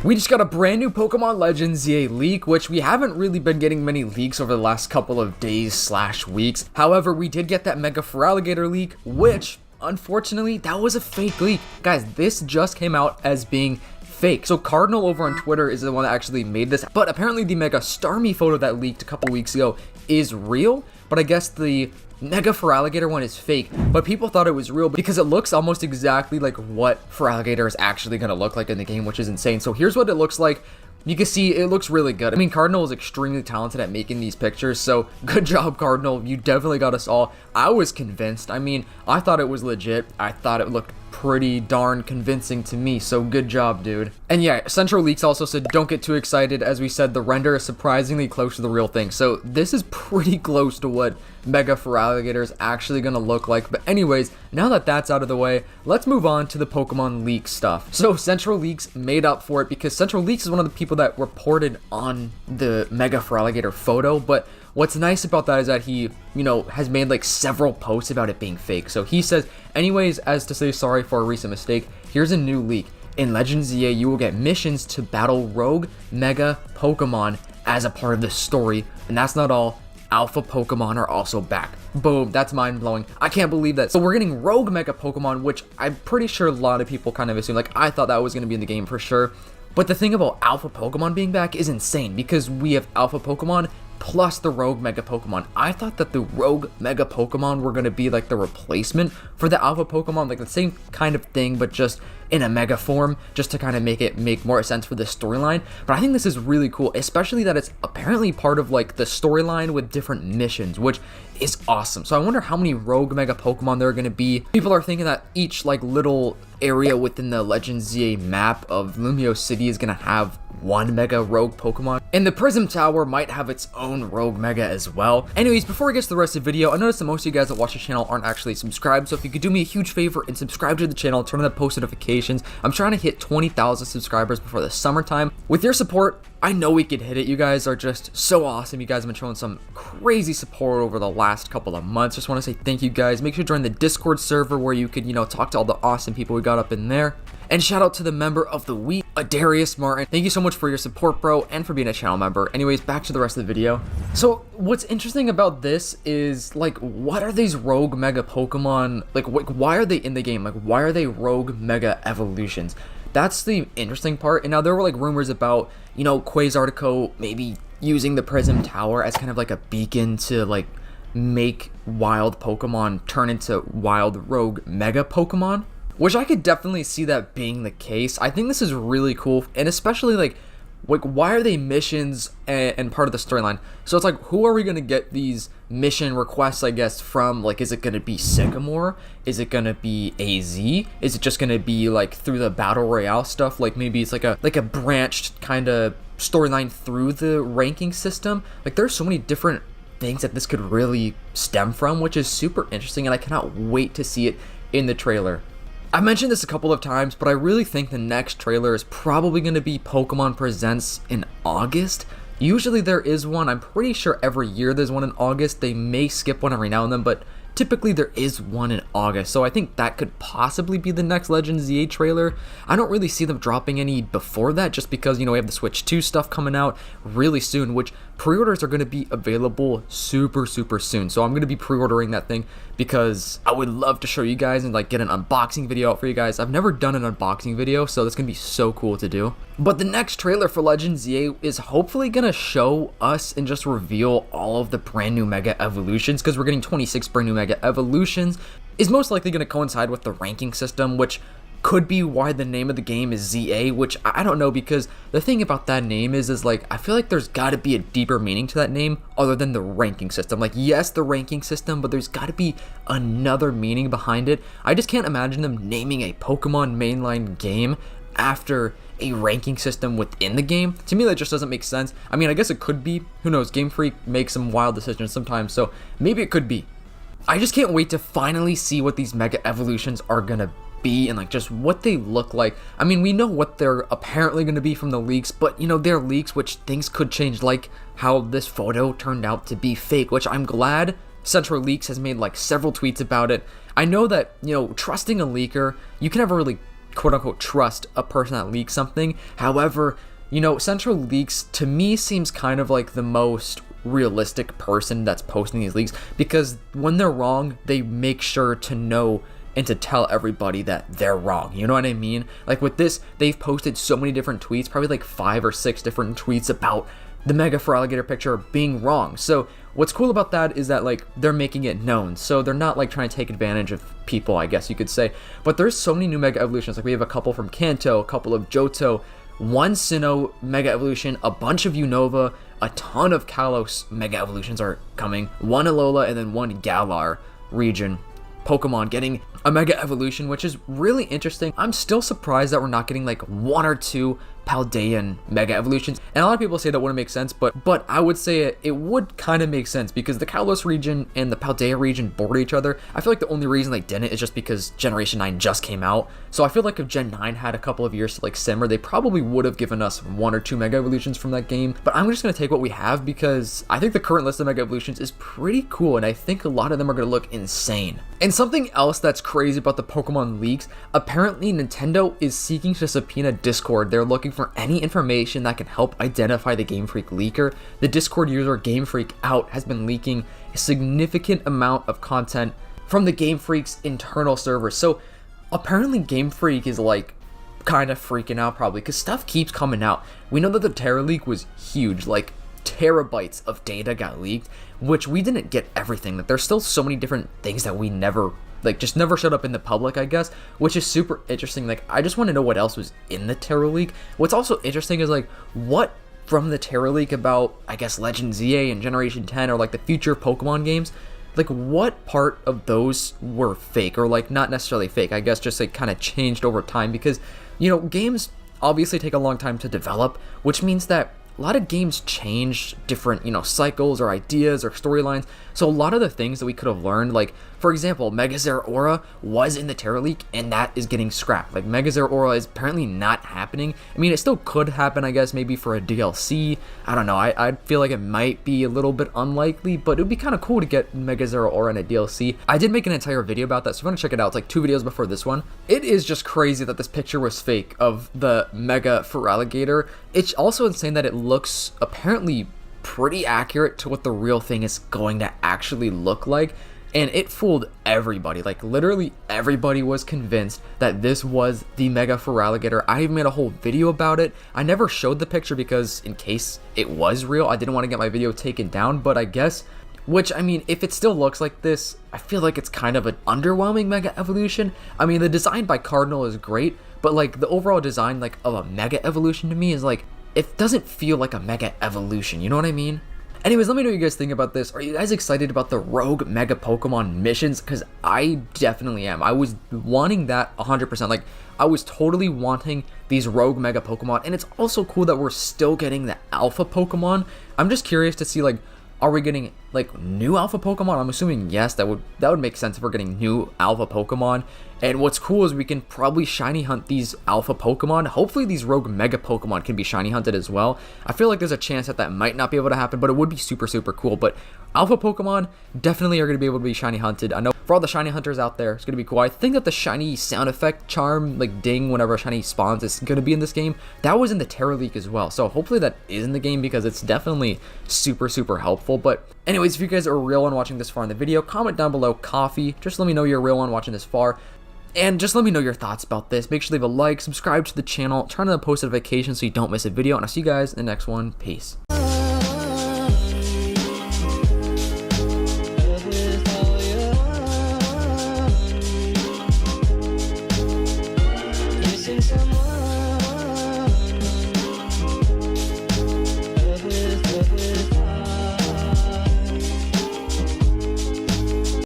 We just got a brand new Pokemon Legends ZA leak, which we haven't really been getting many leaks over the last couple of days / weeks. However, we did get that Mega Feraligatr leak, which, unfortunately, that was a fake leak. Guys, this just came out as being fake. So Cardinal over on Twitter is the one that actually made this, but apparently the Mega Starmie photo that leaked a couple weeks ago is real, but I guess the Mega Feraligatr one is fake, but people thought it was real because it looks almost exactly like what Feraligatr is actually going to look like in the game, which is insane. So here's what it looks like. You can see it looks really good. I mean, Cardinal is extremely talented at making these pictures, so good job, Cardinal. You definitely got us all. I was convinced. I mean, I thought it was legit. I thought it looked pretty darn convincing to me, so good job, dude. And yeah, Central Leaks also said, don't get too excited. As we said, the render is surprisingly close to the real thing, so this is pretty close to what Mega Feraligatr is actually gonna look like. But anyways, now that that's out of the way, let's move on to the Pokemon Leak stuff. So Central Leaks made up for it because Central Leaks is one of the people that reported on the Mega Feraligatr photo, but what's nice about that is that he, has made like several posts about it being fake. So he says, anyways, as to say sorry for a recent mistake, here's a new leak. In Legends ZA, you will get missions to battle rogue Mega Pokemon as a part of the story. And that's not all. Alpha Pokemon are also back. Boom, that's mind-blowing. I can't believe that. So we're getting rogue Mega Pokemon, which I'm pretty sure a lot of people kind of assume. Like, I thought that was going to be in the game for sure. But the thing about Alpha Pokemon being back is insane because we have Alpha Pokemon plus the rogue Mega Pokemon. I thought that the rogue Mega Pokemon were going to be like the replacement for the Alpha Pokemon, like the same kind of thing, but just in a Mega form, just to kind of make more sense for the storyline. But I think this is really cool, especially that it's apparently part of like the storyline with different missions, which is awesome. So I wonder how many rogue Mega Pokemon there are going to be. People are thinking that each like little area within the Legends ZA map of Lumio City is going to have one Mega Rogue Pokemon, and the Prism Tower might have its own Rogue Mega as well. Anyways, before we get to the rest of the video, I noticed that most of you guys that watch the channel aren't actually subscribed, so if you could do me a huge favor and subscribe to the channel, turn on the post notifications. I'm trying to hit 20,000 subscribers before the summertime. With your support, I know we could hit it. You guys are just so awesome. You guys have been showing some crazy support over the last couple of months. Just want to say thank you guys. Make sure to join the Discord server where you could, talk to all the awesome people we got up in there. And shout out to the member of the week, Adarius Martin. Thank you so much for your support, bro, and for being a channel member. Anyways, back to the rest of the video. So what's interesting about this is, like, what are these rogue Mega Pokemon? Like, why are they in the game? Like, why are they rogue Mega evolutions? That's the interesting part. And now there were like rumors about, Quasartico maybe using the Prism Tower as kind of like a beacon to like make wild Pokemon turn into wild rogue Mega Pokemon, which I could definitely see that being the case. I think this is really cool, and especially like why are they missions and part of the storyline? So it's like, who are we gonna get these mission requests, I guess, from? Like, is it gonna be Sycamore? Is it gonna be AZ? Is it just gonna be like through the battle royale stuff? Like maybe it's like a branched kind of storyline through the ranking system. Like, there's so many different things that this could really stem from, which is super interesting, and I cannot wait to see it in the trailer. I mentioned this a couple of times, but I really think the next trailer is probably going to be Pokemon Presents in August. Usually there is one. I'm pretty sure every year there's one in August. They may skip one every now and then, but typically there is one in August. So I think that could possibly be the next Legends ZA trailer. I don't really see them dropping any before that, just because, we have the Switch 2 stuff coming out really soon, which pre-orders are going to be available super soon. So I'm going to be pre-ordering that thing because I would love to show you guys and like get an unboxing video out for you guys. I've never done an unboxing video, so that's going to be so cool to do. But the next trailer for Legends ZA is hopefully going to show us and just reveal all of the brand new Mega Evolutions, because we're getting 26 brand new Mega Evolutions. Is most likely going to coincide with the ranking system, which could be why the name of the game is ZA, which I don't know, because the thing about that name is like, I feel like there's got to be a deeper meaning to that name other than the ranking system. Like, yes, the ranking system, but there's got to be another meaning behind it. I just can't imagine them naming a Pokemon mainline game after a ranking system within the game. To me, that just doesn't make sense. I mean, I guess it could be. Who knows? Game Freak makes some wild decisions sometimes, so maybe it could be. I just can't wait to finally see what these Mega Evolutions are gonna be and like just what they look like. I mean, we know what they're apparently going to be from the leaks, but they're leaks, which things could change, like how this photo turned out to be fake, which I'm glad Central Leaks has made like several tweets about it. I know that, trusting a leaker, you can never really quote unquote trust a person that leaks something. However, Central Leaks to me seems kind of like the most realistic person that's posting these leaks, because when they're wrong, they make sure to know and to tell everybody that they're wrong. You know what I mean? Like with this, they've posted so many different tweets, probably like 5 or 6 different tweets about the Mega Feraligatr picture being wrong. So what's cool about that is that like they're making it known, so they're not like trying to take advantage of people, I guess you could say. But there's so many new Mega Evolutions. Like we have a couple from Kanto, a couple of Johto, 1 Sinnoh Mega Evolution, a bunch of Unova, a ton of Kalos Mega Evolutions are coming, 1 Alola, and then 1 Galar region Pokemon getting a Mega Evolution, which is really interesting. I'm still surprised that we're not getting like 1 or 2 Paldean Mega Evolutions. And a lot of people say that wouldn't make sense, but I would say it would kind of make sense, because the Kalos region and the Paldea region border each other. I feel like the only reason they didn't is just because Generation 9 just came out. So I feel like if Gen 9 had a couple of years to like simmer, they probably would have given us 1 or 2 Mega Evolutions from that game. But I'm just going to take what we have, because I think the current list of Mega Evolutions is pretty cool, and I think a lot of them are going to look insane. And something else that's crazy about the Pokemon leaks, apparently Nintendo is seeking to subpoena Discord. They're looking for any information that can help identify the Game Freak leaker. The Discord user Game Freak Out has been leaking a significant amount of content from the Game Freak's internal servers. So apparently Game Freak is like kind of freaking out, probably because stuff keeps coming out. We know that the Terra leak was huge, like terabytes of data got leaked, which we didn't get everything. That there's still so many different things that we never just never showed up in the public, I guess, which is super interesting. Like I just want to know what else was in the Terra leak. What's also interesting is like what from the Terra leak about, I guess, Legend ZA and Generation 10 or like the future Pokemon games, like what part of those were fake, or like not necessarily fake, I guess just like kind of changed over time, because games obviously take a long time to develop, which means that a lot of games change different, cycles or ideas or storylines. So a lot of the things that we could have learned, like for example, Mega Zeraora was in the Terra leak and that is getting scrapped. Like Mega Zeraora is apparently not happening. I mean, it still could happen, I guess, maybe for a DLC. I don't know. I feel like it might be a little bit unlikely, but it would be kind of cool to get Mega Zeraora in a DLC. I did make an entire video about that, so if you want to check it out, it's like 2 videos before this one. It is just crazy that this picture was fake of the Mega Feraligatr. It's also insane that it looks apparently pretty accurate to what the real thing is going to actually look like, and it fooled everybody. Like literally everybody was convinced that this was the Mega Feraligatr. I even made a whole video about it. I never showed the picture because in case it was real, I didn't want to get my video taken down, but I guess, which I mean, if it still looks like this, I feel like it's kind of an underwhelming Mega Evolution. I mean, the design by Cardinal is great, but like the overall design like of a Mega Evolution to me is like, it doesn't feel like a Mega Evolution, you know what I mean? Anyways, let me know what you guys think about this. Are you guys excited about the Rogue Mega Pokemon missions? Because I definitely am. I was wanting that 100%. Like, I was totally wanting these Rogue Mega Pokemon. And it's also cool that we're still getting the Alpha Pokemon. I'm just curious to see, like, are we getting, like, new Alpha Pokemon? I'm assuming yes, that would make sense if we're getting new Alpha Pokemon. And what's cool is we can probably shiny hunt these Alpha Pokemon. Hopefully these Rogue Mega Pokemon can be shiny hunted as well. I feel like there's a chance that that might not be able to happen, but it would be super, super cool. But Alpha Pokemon definitely are going to be able to be shiny hunted. I know for all the shiny hunters out there, it's going to be cool. I think that the shiny sound effect charm, like ding whenever a shiny spawns, is going to be in this game. That was in the Terra leak as well. So hopefully that is in the game, because it's definitely super, super helpful. But anyways, if you guys are a real one watching this far in the video, comment down below coffee. Just let me know you're a real one watching this far. And just let me know your thoughts about this. Make sure to leave a like, subscribe to the channel, turn on the post notifications so you don't miss a video, and I'll see you guys in the next one. Peace. Someone